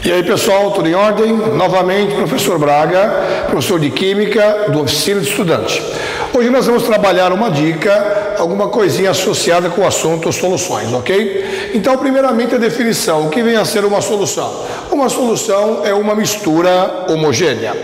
E aí pessoal, tudo em ordem? Novamente, professor Braga, professor de Química do Oficina de Estudante. Hoje nós vamos trabalhar uma dica, alguma coisinha associada com o assunto soluções, ok? Então, primeiramente a definição, o que vem a ser uma solução? Uma solução é uma mistura homogênea.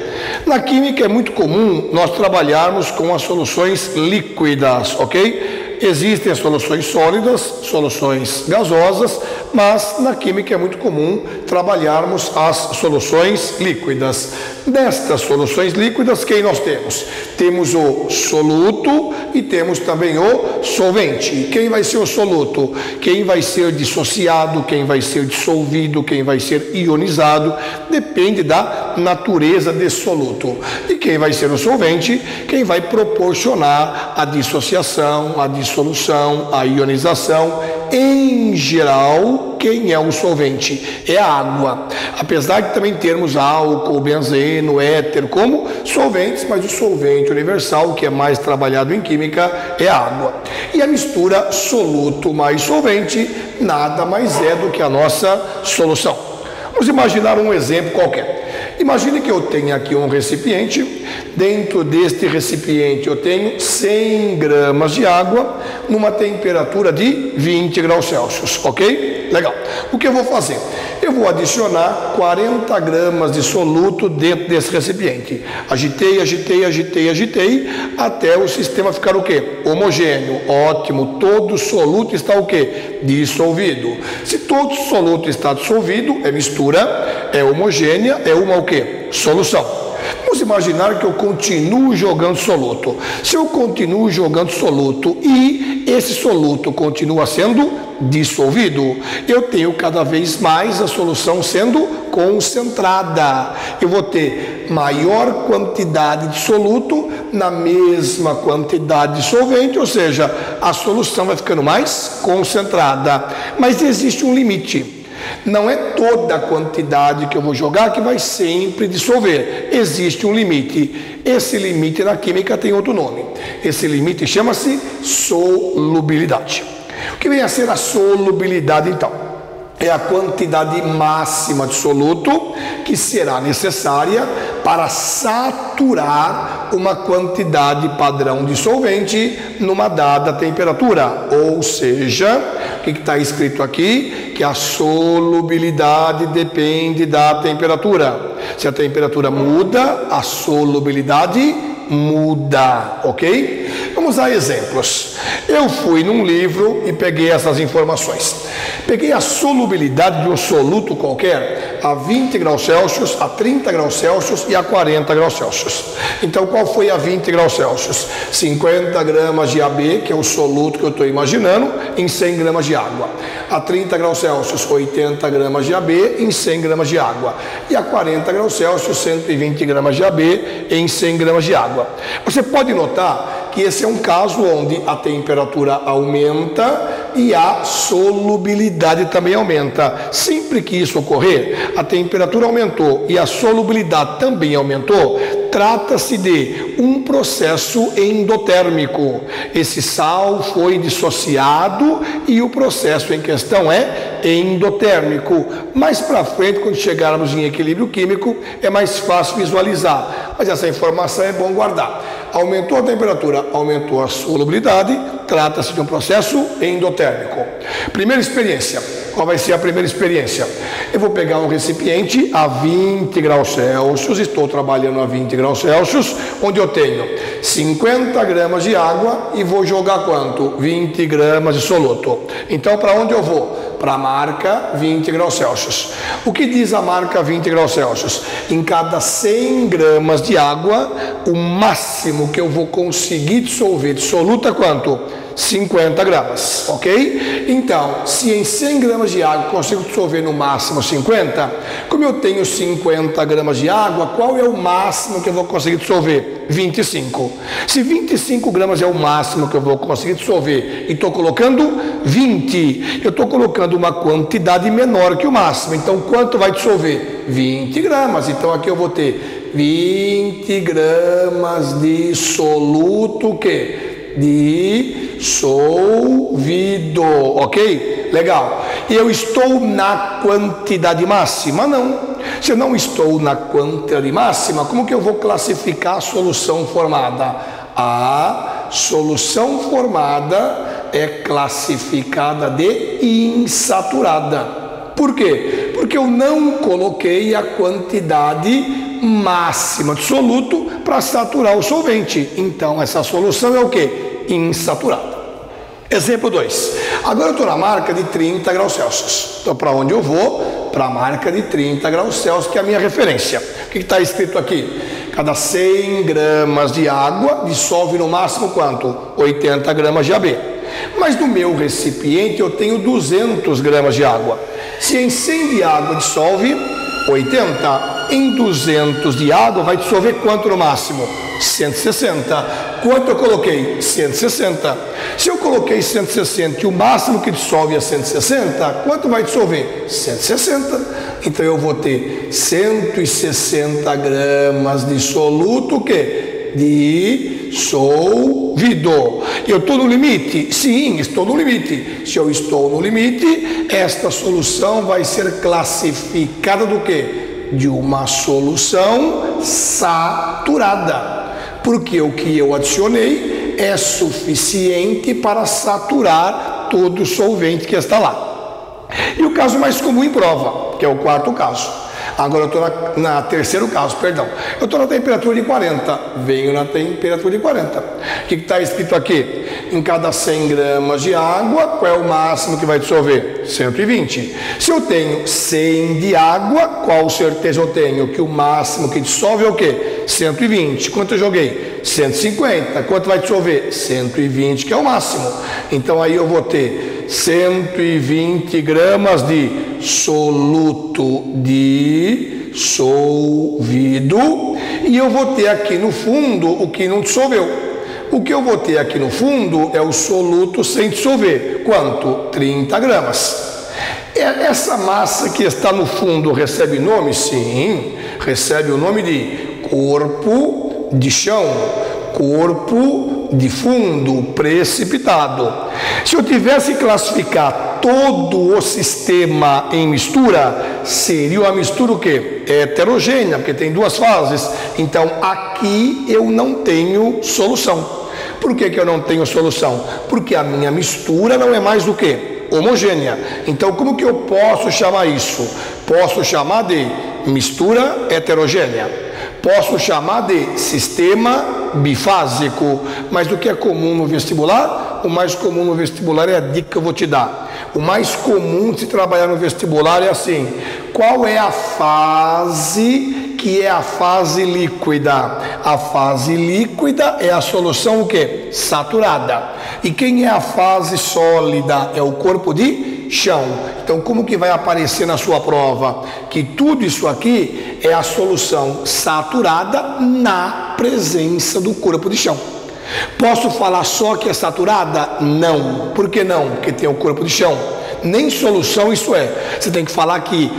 Na química é muito comum nós trabalharmos com as soluções líquidas, ok? Existem as soluções sólidas, soluções gasosas, mas na química é muito comum trabalharmos as soluções líquidas. Destas soluções líquidas, quem nós temos? Temos o soluto e temos também o solvente. Quem vai ser o soluto? Quem vai ser dissociado, quem vai ser dissolvido, quem vai ser ionizado, depende da natureza desse soluto. E quem vai ser o solvente? Quem vai proporcionar a dissociação, a dissolução, a ionização. Em geral, quem é o solvente? É a água. Apesar de também termos álcool, benzeno, éter como solventes, mas o solvente universal, que é mais trabalhado em química, é a água. E a mistura soluto mais solvente nada mais é do que a nossa solução. Vamos imaginar um exemplo qualquer. Imagine que eu tenho aqui um recipiente, dentro deste recipiente eu tenho 100 gramas de água numa temperatura de 20 graus Celsius, ok? Legal. O que eu vou fazer? Eu vou adicionar 40 gramas de soluto dentro desse recipiente. Agitei, agitei, agitei, agitei, até o sistema ficar o quê? Homogêneo. Ótimo. Todo soluto está o quê? Dissolvido. Se todo soluto está dissolvido, é mistura, é homogênea, é uma o quê? Solução. Vamos imaginar que eu continuo jogando soluto. Se eu continuo jogando soluto e esse soluto continua sendo dissolvido, eu tenho cada vez mais a solução sendo concentrada. Eu vou ter maior quantidade de soluto na mesma quantidade de solvente, ou seja, a solução vai ficando mais concentrada. Mas existe um limite. Não é toda a quantidade que eu vou jogar que vai sempre dissolver. Existe um limite. Esse limite na química tem outro nome. Esse limite chama-se solubilidade. O que vem a ser a solubilidade, então? É a quantidade máxima de soluto que será necessária para saturar uma quantidade padrão de solvente numa dada temperatura. Ou seja, o que está escrito aqui? Que a solubilidade depende da temperatura. Se a temperatura muda, a solubilidade muda, ok? Vamos a exemplos. Eu fui num livro e peguei essas informações. Peguei a solubilidade de um soluto qualquer a 20 graus Celsius, a 30 graus Celsius e a 40 graus Celsius. Então, qual foi a 20 graus Celsius? 50 gramas de AB, que é o soluto que eu estou imaginando, em 100 gramas de água. A 30 graus Celsius, 80 gramas de AB em 100 gramas de água. E a 40 graus Celsius, 120 gramas de AB em 100 gramas de água. Você pode notar que esse é um caso onde a temperatura aumenta e a solubilidade também aumenta. Sempre que isso ocorrer, a temperatura aumentou e a solubilidade também aumentou, trata-se de um processo endotérmico. Esse sal foi dissociado e o processo em questão é endotérmico. Mais para frente, quando chegarmos em equilíbrio químico, é mais fácil visualizar. Mas essa informação é bom guardar. Aumentou a temperatura, aumentou a solubilidade, trata-se de um processo endotérmico. Primeira experiência. Qual vai ser a primeira experiência? Eu vou pegar um recipiente a 20 graus Celsius, estou trabalhando a 20 graus Celsius, onde eu tenho 50 gramas de água e vou jogar quanto? 20 gramas de soluto. Então, para onde eu vou? Para a marca 20 graus Celsius. O que diz a marca 20 graus Celsius? Em cada 100 gramas de água, o máximo que eu vou conseguir dissolver de soluto é quanto? 50 gramas, ok? Então, se em 100 gramas de água eu consigo dissolver no máximo 50, como eu tenho 50 gramas de água, qual é o máximo que eu vou conseguir dissolver? 25. Se 25 gramas é o máximo que eu vou conseguir dissolver e estou colocando 20, eu estou colocando uma quantidade menor que o máximo. Então, quanto vai dissolver? 20 gramas. Então, aqui eu vou ter 20 gramas de soluto que dissolvido, ok? Legal. eu estou na quantidade máxima? Não. Se eu não estou na quantidade máxima, como que eu vou classificar a solução formada? A solução formada é classificada de insaturada. Por quê? Porque eu não coloquei a quantidade máxima de soluto para saturar o solvente. Então, essa solução é o quê? Insaturada. Exemplo 2. Agora eu estou na marca de 30 graus Celsius. Então, para onde eu vou? Para a marca de 30 graus Celsius, que é a minha referência. O que está escrito aqui? Cada 100 gramas de água dissolve no máximo quanto? 80 gramas de AB. Mas no meu recipiente eu tenho 200 gramas de água. Se em 100 de água dissolve 80, em 200 de água vai dissolver quanto no máximo? 160. Quanto eu coloquei? 160. Se eu coloquei 160 e o máximo que dissolve é 160, quanto vai dissolver? 160. Então eu vou ter 160 gramas de soluto, o quê? Dissolvido. Eu estou no limite? Sim, estou no limite. Se eu estou no limite, esta solução vai ser classificada do quê? De uma solução saturada. Porque o que eu adicionei é suficiente para saturar todo o solvente que está lá. E o caso mais comum em prova, que é o quarto caso. Agora eu estou na terceiro caso, perdão. Eu estou na temperatura de 40, venho na temperatura de 40. O que está escrito aqui? Em cada 100 gramas de água, qual é o máximo que vai dissolver? 120. Se eu tenho 100 de água, qual certeza eu tenho? Que o máximo que dissolve é o quê? 120. Quanto eu joguei? 150. Quanto vai dissolver? 120, que é o máximo. Então aí eu vou ter 120 gramas de soluto dissolvido e eu vou ter aqui no fundo o que não dissolveu. O que eu vou ter aqui no fundo é o soluto sem dissolver. Quanto? 30 gramas. Essa massa que está no fundo recebe nome? Sim, recebe o nome de corpo de chão, corpo de fundo precipitado. Se eu tivesse que classificar todo o sistema em mistura, seria uma mistura o quê? Heterogênea, porque tem duas fases. Então aqui eu não tenho solução. Por que eu não tenho solução? Porque a minha mistura não é mais do que homogênea. Então como que eu posso chamar isso? Posso chamar de mistura heterogênea. Posso chamar de sistema bifásico, mas o que é comum no vestibular? O mais comum no vestibular é a dica que eu vou te dar. O mais comum de se trabalhar no vestibular é assim: qual é a fase que é a fase líquida? A fase líquida é a solução o quê? Saturada. E quem é a fase sólida? É o corpo de chão. Então como que vai aparecer na sua prova? Que tudo isso aqui é a solução saturada na presença do corpo de chão. Posso falar só que é saturada? Não. Por que não? Porque tem o corpo de chão. Nem solução isso é. Você tem que falar que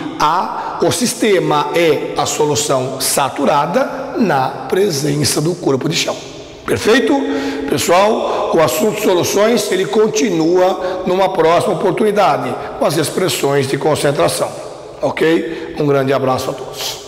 o sistema é a solução saturada na presença do corpo de chão. Perfeito? Pessoal, o assunto soluções, ele continua numa próxima oportunidade, com as expressões de concentração. Ok? Um grande abraço a todos.